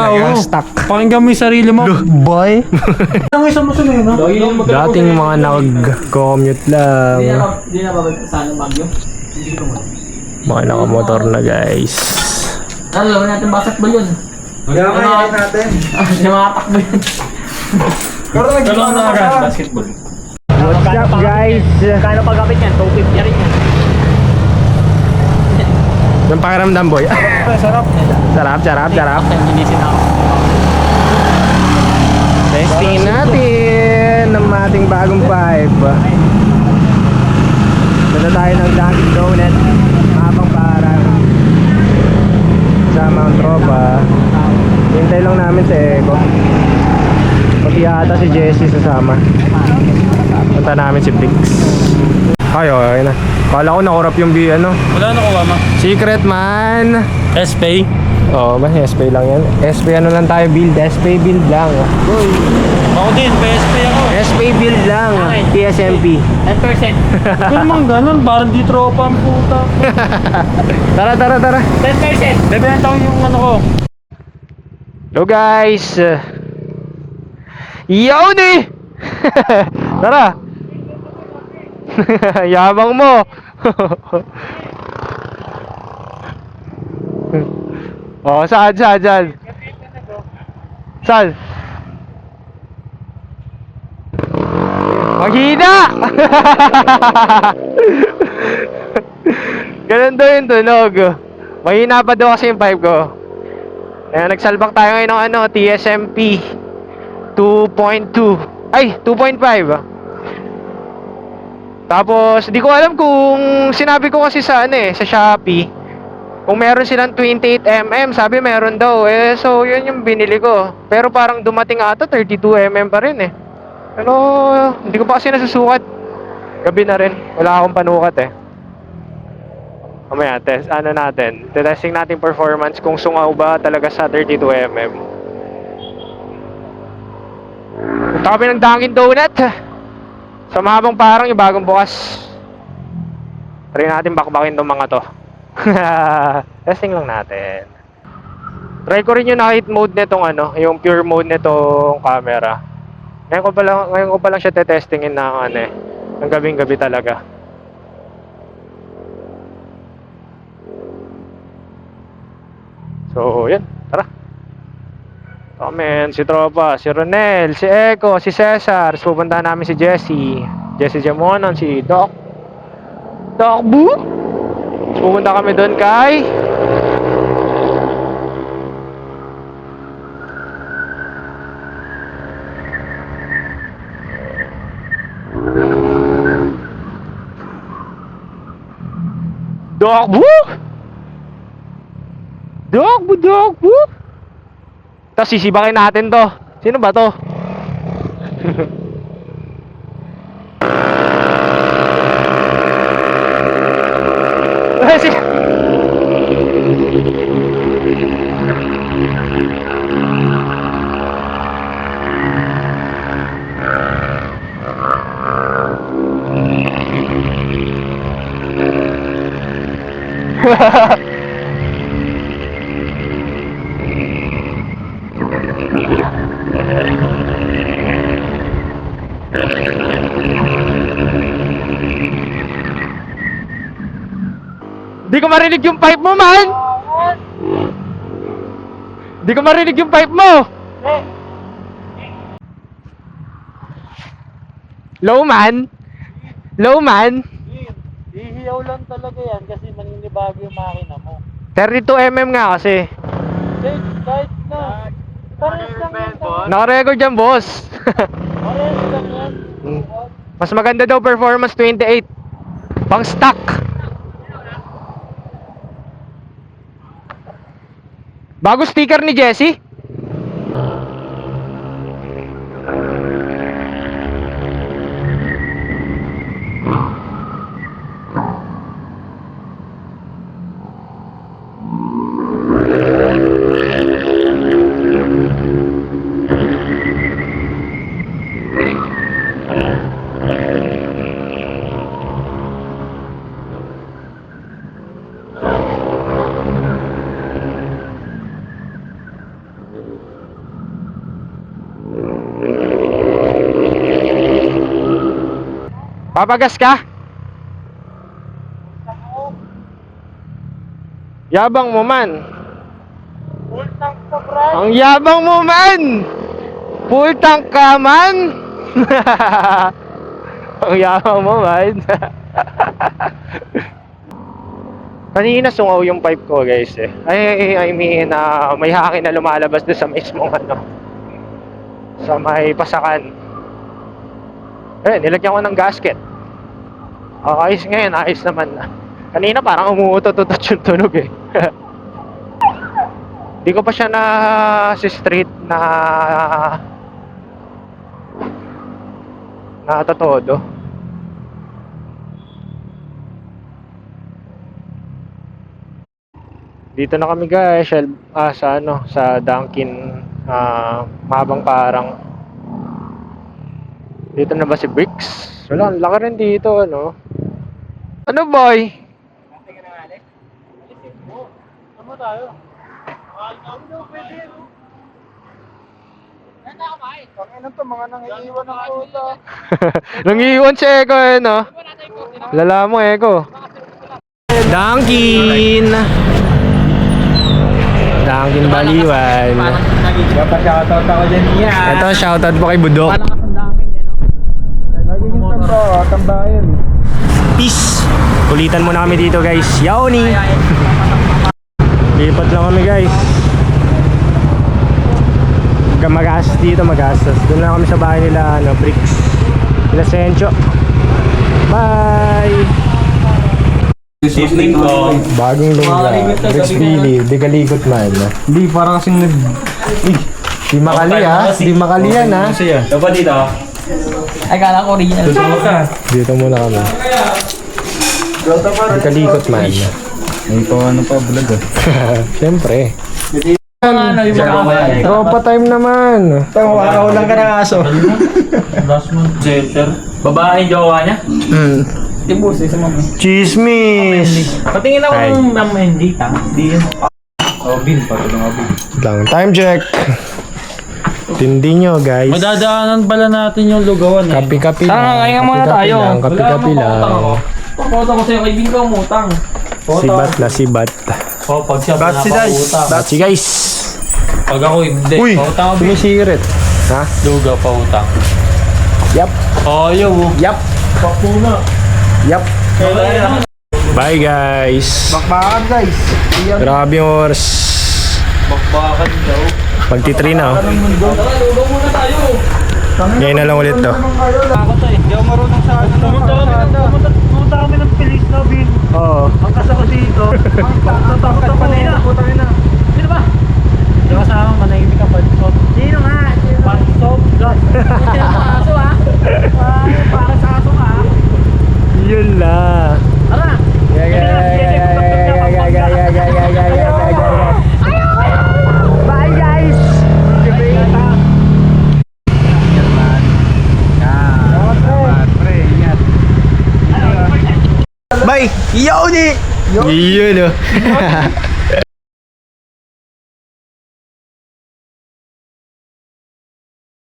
oo. Stock. Pakinggan mo yung sarili mo. Boy. Ang isang mo sa'yo, no? Dating mga nag-commute lang. Hindi na ba sana Baguio? Hindi ko mo. Mga nakamotor na guys. Alam natin basketball yun. Kaya nga natin. Hindi makatakbo yun. Pero nagkaroon na agad basketball. What's up guys? Kano pagkapit yan? 250 rin yan. Yung pakiramdam boy. Sarap. Sarap. Ginisin ako. Testing natin ng ating bagong pipe. Dala tayo ng Dunkin' Donut. Habang parang sama ang tropa. Hintay lang namin si Eko. Pati yata si Jessie sasama. Punta namin si Briggs. Ay na. Kala ko nakurap yung ano. Wala na kuha, ma. Secret man. SP. Oo, ba? SP lang yan. SP ano lang tayo build. SP build lang. Ako din, PSP ako. SP build lang. TSMP. 10%. Kung naman ganun, parang di tropa ang puta. Tara. 10%. Bebenta ko yung ano ko. Hello guys. Yaw ni. Tara. Yabang mo. Oh, saan? Saan? Maghina! Ganun daw yung tunog. Mahina pa daw kasi yung pipe ko. Ayan, nagsalbak tayo ngayon ng ano, TSMP 2.2. Ay, 2.5. Tapos, di ko alam kung sinabi ko kasi sa sa Shopee, kung meron silang 28mm, sabi meron daw. So, yun yung binili ko. Pero parang dumating ata 32mm pa rin Pero, hindi ko pa kasi nasusukat. Gabi na rin. Wala akong panukat Mamaya, testing natin performance kung sungaw ba talaga sa 32mm. Punta kami ng Dunkin' Donut. Sa mahabang parang yung bagong bukas. Try natin bakbakin tong mga to. Testing lang natin. Try ko rin yung night mode nitong yung pure mode nitong camera. Ngayon ko pa lang siya te-testingin ng ng gabing-gabi talaga. So, yan. Tara. Si Tropa, si Ronel, si Eko, si Cesar. Pupunta namin si Jessie Jamonon, si Doc Boo. Pupunta kami doon kay Doc Boo. Tapos sisibakin natin to. Sino ba to? Di ko marinig yung pipe mo, man! Di ko marinig yung pipe mo! Low man? Hihiyaw lang talaga yan kasi maninibago yung makina mo. 32mm nga kasi. Kahit na. Parehas lang yan. Naka-record yan, boss. Parehas lang yan. Mas maganda daw performance 28. Pang stock. Bago sticker ni Jessie. Papagas ka? Yabang mo man. Full tank pa, Brad. Ang yabang mo man! Full tank ka man! Ang yabang mo man. Kanina sungaw yung pipe ko guys eh. I mean, may hangin na lumalabas doon sa mismong ano. Sa may pasakan. Eh, nilagyan ko ng gasket. Ayos ngayon, ayos naman na. Kanina parang umuutot-utot yung tunog eh. Di ko pa siya na si street na todo. Dito na kami guys, sa Dunkin, Mabang Parang. Dito na ba si Bricks? Wala, ang laki rin dito, ano? Ano boy? Tama tayo. Pwede. Panginoon to, mga nangiiwan ng puta. Nangiiwan si Eko eh, no? Lala mo, Eko. Dunkin! Dunkin Baliwan. Dapat shoutout ako dyan niya. Ito, shoutout po kay Budok. Nagiging tambayan. Peace! Kulitan muna kami dito guys. Yaoni! Lipat lang kami guys. Magastos dito, magastos. Doon lang kami sa bahay nila, Bricks. Nila Sencho. Bye! Evening ko. Bagong lugar. Bricks Billy. Di kalikot man. Hindi, parang kasing Di makali ha. Di makali yan ha. Dapat dito. Ay, kala ko original. Dito muna kami. Di kalikot man. May ano pa, vlog ah. Siyempre. Ano yung mga Tropa time naman. Tawakaw lang ka ng aso. last month center. Babae jowa niya? Tibus sa mami. Chismis. Patingin ako Ay. ng Ma'am Wendy, Di yun. Bin, patulong ako. Lang. Time check. Tindi nyo guys. Madadaanan pala natin yung lugawan eh. Kapi-kapi Tara, kaya nga muna tayo. Kapi-kapi lang. Pakota ko sa'yo, kaibigan ko umutang. Sibat na sibat. Oh, pag siya Bat si Dice. Bachi guys. Pag ako hindi, Uy! pautang ako. Sumisirit. Ha? Lugaw, pautang. Yap. Ayaw. Yap. Pakuna. Yap. Bye guys. Bakbakan guys. Grabe yung oras. Bakbakan daw. Pagti-3 na oh. Tara, lugaw muna tayo. Ngayon na lang ulit to. Ako to eh. Hindi ako marunong sa ano. Pumunta kami ng Pilis na, Bin. Oo. Ang kasama dito. Tatakot ako kanina. Sino ba? Hindi ko kasama, manahimik ka, Pansop. Sino nga? Pansop. Sino sa aso ha? Para sa aso ha? Yun lang. Tara! Bye guys. Bye. Yoni. Yun oh.